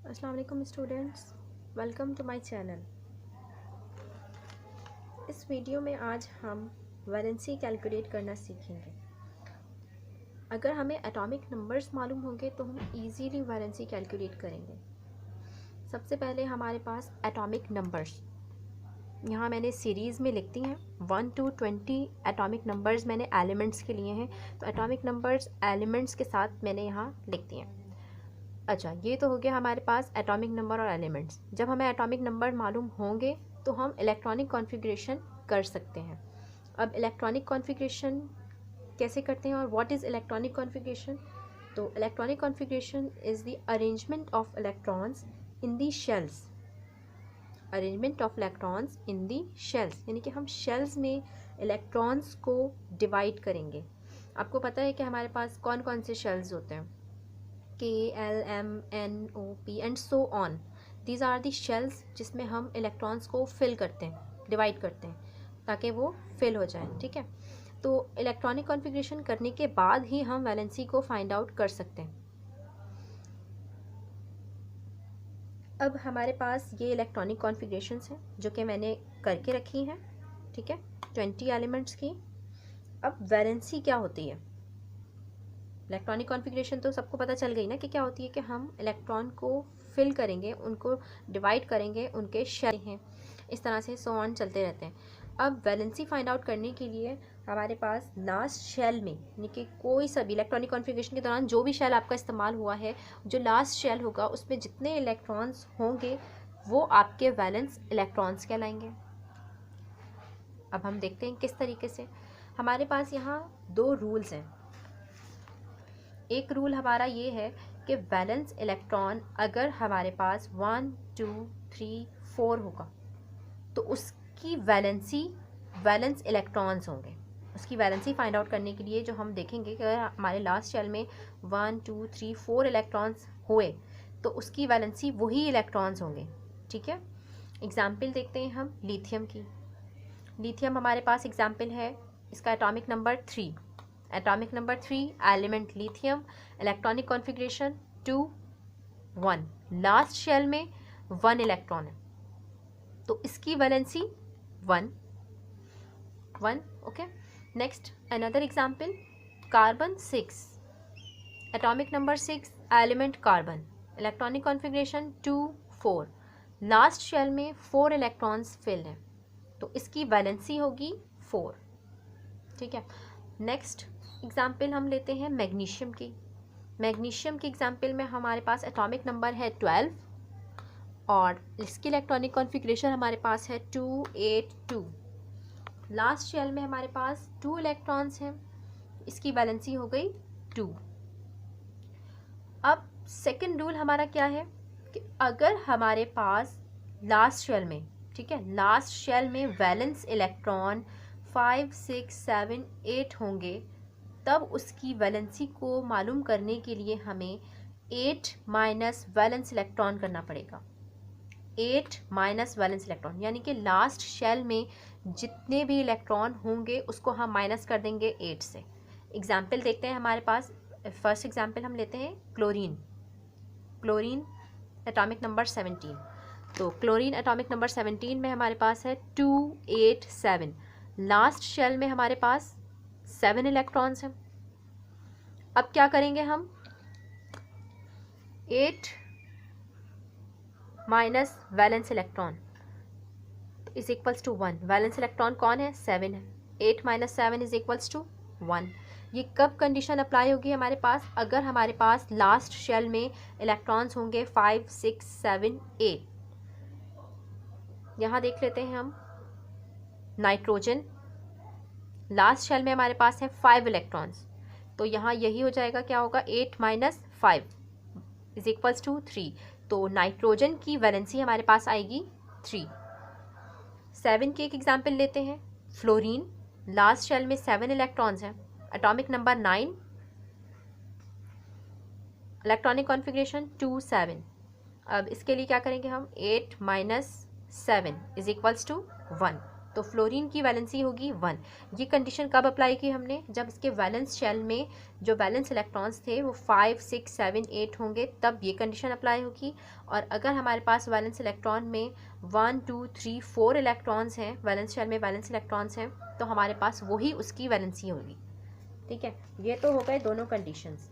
अस्सलाम वालेकुम students, welcome to my channel. इस वीडियो में आज हम वैलेंसी कैलकुलेट करना सीखेंगे। अगर हमें एटॉमिक नंबर्स मालूम होंगे तो हम इजीली वैलेंसी कैलकुलेट करेंगे। सबसे पहले हमारे पास एटॉमिक नंबर्स, यहाँ मैंने सीरीज़ में लिखती हैं 1 to 20 एटॉमिक नंबर्स मैंने एलिमेंट्स के लिए हैं, तो एटॉमिक नंबर्स एलिमेंट्स के साथ मैंने यहाँ लिख दिए हैं। अच्छा, ये तो हो गया हमारे पास एटॉमिक नंबर और एलिमेंट्स। जब हमें एटॉमिक नंबर मालूम होंगे तो हम इलेक्ट्रॉनिक कॉन्फ़िगरेशन कर सकते हैं। अब इलेक्ट्रॉनिक कॉन्फ़िगरेशन कैसे करते हैं और व्हाट इज़ इलेक्ट्रॉनिक कॉन्फ़िगरेशन? तो electronic configuration is the arrangement of electrons in the shells. Arrangement of electrons in the shells, यानी कि हम शेल्स में इलेक्ट्रॉन्स को डिवाइड करेंगे। आपको पता है कि हमारे पास कौन कौन से शेल्स होते हैं? K, L, M, N, O, P and so on. These are the shells जिसमें हम इलेक्ट्रॉन्स को फिल करते हैं, डिवाइड करते हैं ताकि वो फिल हो जाए। ठीक है, तो इलेक्ट्रॉनिक कॉन्फ़िगरेशन करने के बाद ही हम वैलेंसी को फाइंड आउट कर सकते हैं। अब हमारे पास ये इलेक्ट्रॉनिक कॉन्फ़िगरेशंस हैं जो कि मैंने करके रखी हैं। ठीक है, 20 एलिमेंट्स की। अब वैलेंसी क्या होती है? इलेक्ट्रॉनिक कॉन्फ़िगरेशन तो सबको पता चल गई ना कि क्या होती है, कि हम इलेक्ट्रॉन को फिल करेंगे, उनको डिवाइड करेंगे, उनके शेल हैं, इस तरह से सो ऑन चलते रहते हैं। अब वैलेंसी फाइंड आउट करने के लिए हमारे पास लास्ट शेल में, यानी कि कोई सा भी इलेक्ट्रॉनिक कॉन्फ़िगरेशन के दौरान जो भी शेल आपका इस्तेमाल हुआ है, जो लास्ट शेल होगा उसमें जितने इलेक्ट्रॉन्स होंगे वो आपके वैलेंस इलेक्ट्रॉन्स कहलाएंगे। अब हम देखते हैं किस तरीके से। हमारे पास यहाँ दो रूल्स हैं। एक रूल हमारा ये है कि वैलेंस इलेक्ट्रॉन अगर हमारे पास 1, 2, 3, 4 होगा तो उसकी वैलेंस इलेक्ट्रॉन्स होंगे। उसकी वैलेंसी फाइंड आउट करने के लिए जो हम देखेंगे कि अगर हमारे लास्ट शेल में 1, 2, 3, 4 इलेक्ट्रॉन्स हुए तो उसकी वैलेंसी वही इलेक्ट्रॉन्स होंगे। ठीक है, एग्जाम्पल देखते हैं हम लिथियम की। लिथियम हमारे पास एग्जाम्पल है, इसका atomic number 3। Atomic number 3, element lithium, electronic configuration 2, 1। Last shell में 1 इलेक्ट्रॉन है तो इसकी valency 1। Okay, next another example, carbon 6, atomic number 6, element carbon, electronic configuration 2, 4। Last shell में 4 इलेक्ट्रॉन्स फिल हैं तो इसकी वैलेंसी होगी 4। ठीक है, नेक्स्ट एग्जाम्पल हम लेते हैं मैग्नीशियम की। मैग्नीशियम के एग्जाम्पल में हमारे पास एटॉमिक नंबर है 12 और इसकी इलेक्ट्रॉनिक कॉन्फ़िगरेशन हमारे पास है 282। लास्ट शेल में हमारे पास 2 इलेक्ट्रॉन्स हैं, इसकी वैलेंसी हो गई 2। अब सेकंड रूल हमारा क्या है कि अगर हमारे पास लास्ट शेल में, ठीक है, लास्ट शेल में वैलेंस इलेक्ट्रॉन 5, 6, 7, 8 होंगे तब उसकी वैलेंसी को मालूम करने के लिए हमें 8 माइनस वैलेंस इलेक्ट्रॉन करना पड़ेगा। 8 माइनस वैलेंस इलेक्ट्रॉन, यानी कि लास्ट शेल में जितने भी इलेक्ट्रॉन होंगे उसको हम माइनस कर देंगे 8 से। एग्जाम्पल देखते हैं हमारे पास। फर्स्ट एग्जाम्पल हम लेते हैं क्लोरीन। Chlorine atomic number 17। तो क्लोरीन एटॉमिक नंबर 17 में हमारे पास है 287। लास्ट शेल में हमारे पास 7 इलेक्ट्रॉन्स हैं। अब क्या करेंगे हम, 8 minus valence electron is equals to 1। Valence electron कौन है? 7 है। 8 माइनस 7 इज इक्वल्स टू 1। ये कब कंडीशन अप्लाई होगी हमारे पास? अगर हमारे पास लास्ट शेल में इलेक्ट्रॉन्स होंगे 5, 6, 7, 8। यहाँ देख लेते हैं हम नाइट्रोजन, लास्ट शेल में हमारे पास है 5 इलेक्ट्रॉन्स, तो यहाँ यही हो जाएगा, क्या होगा, 8 माइनस 5 इज इक्वल्स टू 3। तो नाइट्रोजन की वैलेंसी हमारे पास आएगी 3। 7 के एक एग्जाम्पल लेते हैं, फ्लोरीन, लास्ट शेल में 7 इलेक्ट्रॉन्स हैं, एटॉमिक नंबर 9, इलेक्ट्रॉनिक कॉन्फ़िगरेशन 2, 7। अब इसके लिए क्या करेंगे हम, 8 माइनस 7 इज इक्वल्स टू 1। तो फ्लोरीन की वैलेंसी होगी 1। ये कंडीशन कब अप्लाई की हमने, जब इसके वैलेंस शेल में जो वैलेंस इलेक्ट्रॉन्स थे वो 5, 6, 7, 8 होंगे, तब ये कंडीशन अप्लाई होगी। और अगर हमारे पास वैलेंस इलेक्ट्रॉन में 1, 2, 3, 4 इलेक्ट्रॉन्स हैं, वैलेंस शेल में वैलेंस इलेक्ट्रॉन्स हैं, तो हमारे पास वही उसकी वैलेंसी होगी। ठीक है, ये तो हो गए दोनों कंडीशंस।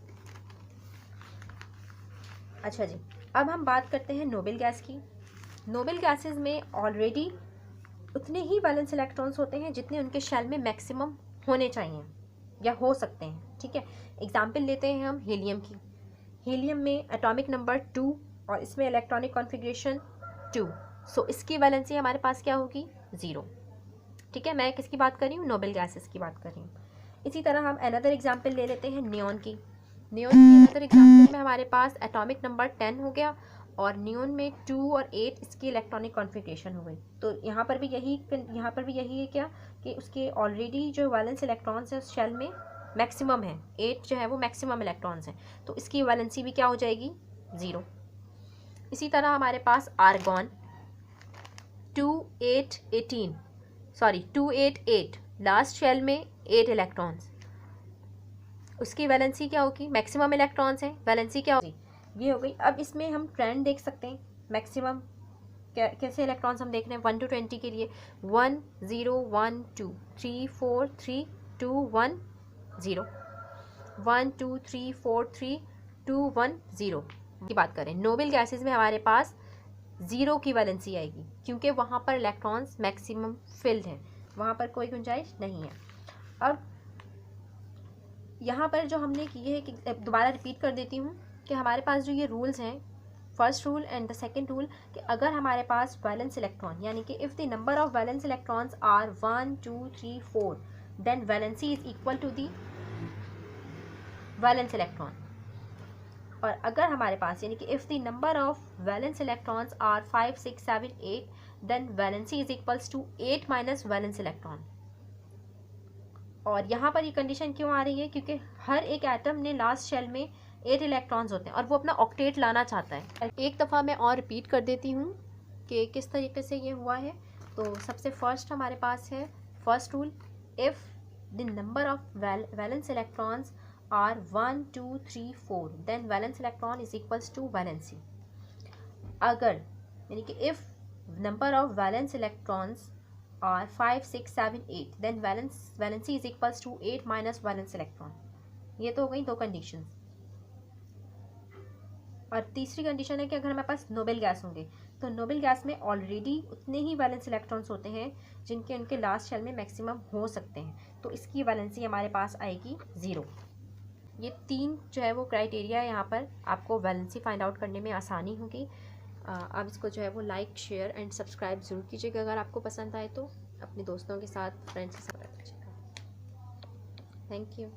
अच्छा जी, अब हम बात करते हैं नोबल गैस की। नोबल गैसेस में ऑलरेडी उतने ही वैलेंस इलेक्ट्रॉन्स होते हैं जितने उनके शेल में मैक्सिमम होने चाहिए या हो सकते हैं। ठीक है, एग्जाम्पल लेते हैं हम हीलियम की। हीलियम में एटॉमिक नंबर 2 और इसमें इलेक्ट्रॉनिक कॉन्फ़िगरेशन 2, सो इसकी वैलेंसी हमारे पास क्या होगी, 0। ठीक है, मैं किसकी बात कर रही हूँ, नोबल गैसेस की बात कर रही हूँ। इसी तरह हम अनदर एग्जाम्पल ले लेते हैं नियॉन की। नियॉन की अनदर एग्जाम्पल में हमारे पास एटॉमिक नंबर 10 हो गया और नियॉन में 2 और 8 इसकी इलेक्ट्रॉनिक कॉन्फ़िगरेशन हो गई। तो यहाँ पर भी यही है क्या कि उसके ऑलरेडी जो वैलेंस इलेक्ट्रॉन्स है उस शेल में मैक्सिमम है, 8 जो है वो मैक्सिमम इलेक्ट्रॉन्स हैं, तो इसकी वैलेंसी भी क्या हो जाएगी, 0। इसी तरह हमारे पास आर्गॉन 288 लास्ट शेल में 8 इलेक्ट्रॉन्स, उसकी वैलेंसी क्या होगी, मैक्सिमम इलेक्ट्रॉन्स हैं, वैलेंसी क्या होगी, ये हो गई। अब इसमें हम ट्रेंड देख सकते हैं, मैक्सिमम कैसे इलेक्ट्रॉन्स हम देख रहे हैं 1 to 20 के लिए 1 0 1 2 3 4 3 2 1 0 1 2 3 4 3 2 1 0 की बात करें। नोबल गैसेस में हमारे पास 0 की वैलेंसी आएगी क्योंकि वहाँ पर इलेक्ट्रॉन्स मैक्सिमम फिल्ड हैं, वहाँ पर कोई गुंजाइश नहीं है। अब यहाँ पर जो हमने किए है कि दोबारा रिपीट कर देती हूँ कि हमारे पास जो ये रूल्स हैं, first rule and the second rule, कि अगर हमारे पास वैलेंस इलेक्ट्रॉन यानी कि if the number of valence electrons are 1 2 3 4 then valency is equal to the valence electron. और अगर हमारे पास यानी कि if the number of valence electrons are 5 6 7 8 then valency is equals to 8 minus valence electron. और यहाँ पर ये कंडीशन क्यों आ रही है, क्योंकि हर एक एटम ने लास्ट शेल में 8 इलेक्ट्रॉन्स होते हैं और वो अपना ऑक्टेट लाना चाहता है। एक दफ़ा मैं और रिपीट कर देती हूँ कि किस तरीके से ये हुआ है। तो सबसे फर्स्ट हमारे पास है first rule, if the number of valence electrons are 1 2 3 4 then valence electron is equals to valency. अगर यानी कि if number of valence electrons are 5 6 7 8 then valency is equals to 8 minus valence electron। ये तो हो गई दो कंडीशंस। और तीसरी कंडीशन है कि अगर हमारे पास नोबल गैस होंगे तो नोबल गैस में ऑलरेडी उतने ही वैलेंस इलेक्ट्रॉन्स होते हैं जिनके उनके लास्ट शेल में मैक्सिमम हो सकते हैं, तो इसकी वैलेंसी हमारे पास आएगी 0। ये 3 जो है वो क्राइटेरिया है, यहाँ पर आपको वैलेंसी फाइंड आउट करने में आसानी होगी। आप इसको जो है वो लाइक शेयर एंड सब्सक्राइब ज़रूर कीजिएगा। अगर आपको पसंद आए तो अपने दोस्तों के साथ, फ्रेंड्स के साथ रखिएगा। Thank you.